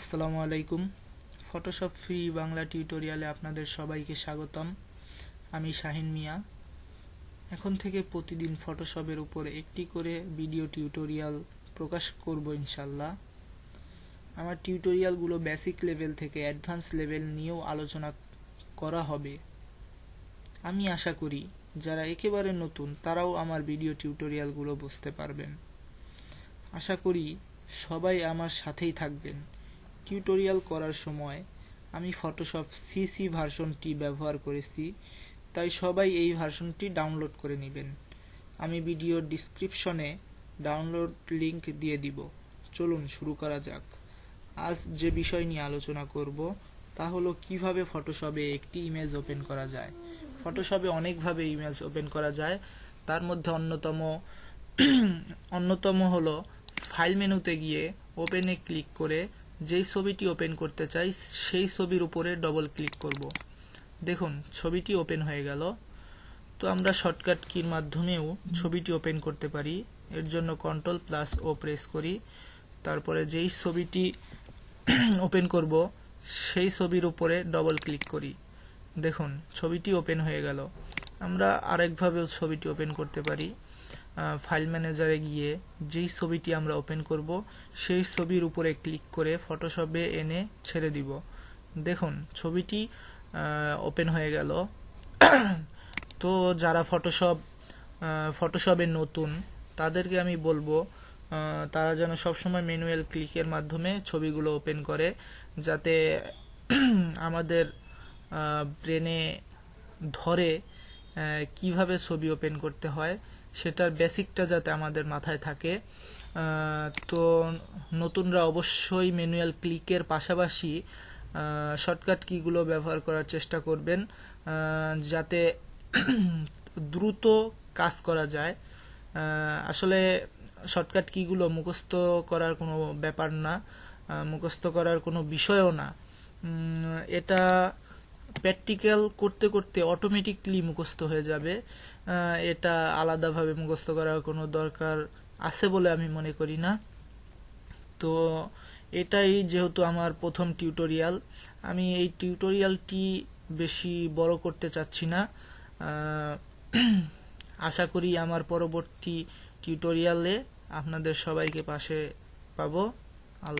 আসসালামু আলাইকুম। Photoshop free Bangla টিউটোরিয়ালে আপনাদের সবাইকে স্বাগতম। আমি শাহিন মিয়া। এখন থেকে প্রতিদিন ফটোশপের উপর একটি করে ভিডিও টিউটোরিয়াল প্রকাশ করব ইনশাল্লাহ। আমার টিউটোরিয়ালগুলো বেসিক লেভেল থেকে অ্যাডভান্স লেভেল নিয়েও আলোচনা করা হবে। আমি আশা করি যারা একেবারে নতুন তারাও আমার ভিডিও টিউটোরিয়ালগুলো বুঝতে পারবেন। আশা করি সবাই আমার সাথেই থাকবেন। টিউটোরিয়াল করার সময় আমি ফটোশপ সিসি ভার্সনটি ব্যবহার করেছি, তাই সবাই এই ভার্সনটি ডাউনলোড করে নেবেন। আমি ভিডিওর ডিসক্রিপশনে ডাউনলোড লিংক দিয়ে দিব। চলুন শুরু করা যাক। আজ যে বিষয় নিয়ে আলোচনা করব তা হলো কিভাবে ফটোশপে একটি ইমেজ ওপেন করা যায়। ফটোশপে অনেকভাবে ইমেজ ওপেন করা যায়, তার মধ্যে অন্যতম হলো ফাইল মেনুতে গিয়ে ওপেনে ক্লিক করে যেই ছবিটি ওপেন করতে চাই সেই ছবির উপরে ডবল ক্লিক করব। দেখুন ছবিটি ওপেন হয়ে গেল। তো আমরা শর্টকাট কির মাধ্যমেও ছবিটি ওপেন করতে পারি। এর জন্য Ctrl+O প্রেস করি, তারপরে যেই ছবিটি ওপেন করব সেই ছবির উপরে ডবল ক্লিক করি। দেখুন ছবিটি ওপেন হয়ে গেল। আমরা আরেকভাবেও ছবিটি ওপেন করতে পারি। ফাইল ম্যানেজারে গিয়ে যেই ছবিটি আমরা ওপেন করব সেই ছবির উপরে ক্লিক করে ফটোশপে এনে ছেড়ে দিব। দেখুন ছবিটি ওপেন হয়ে গেল। তো যারা ফটোশপে নতুন তাদেরকে আমি বলবো তারা যেন সবসময় ম্যানুয়াল ক্লিকের মাধ্যমে ছবিগুলো ওপেন করে, যাতে আমাদের ব্রেনে ধরে কিভাবে ছবি ওপেন করতে হয় সেটার বেসিকটা যাতে আমাদের মাথায় থাকে। তো নতুনরা অবশ্যই ম্যানুয়াল ক্লিকের পাশাপাশি শর্টকাট কিগুলো ব্যবহার করার চেষ্টা করবেন, যাতে দ্রুত কাজ করা যায়। আসলে শর্টকাট কিগুলো মুখস্থ করার কোনো ব্যাপার না, মুখস্থ করার কোনো বিষয়ও না। এটা প্র্যাকটিক্যাল করতে করতে অটোমেটিকলি মুখস্থ হয়ে যাবে। এটা আলাদাভাবে মুখস্থ করার কোনো দরকার আছে বলে আমি মনে করি না। তো এটাই যেহেতু আমার প্রথম টিউটোরিয়াল, আমি এই টিউটোরিয়ালটি বেশি বড় করতে চাচ্ছি না। আশা করি আমার পরবর্তী টিউটোরিয়ালে আপনাদের সবাইকে পাশে পাবো।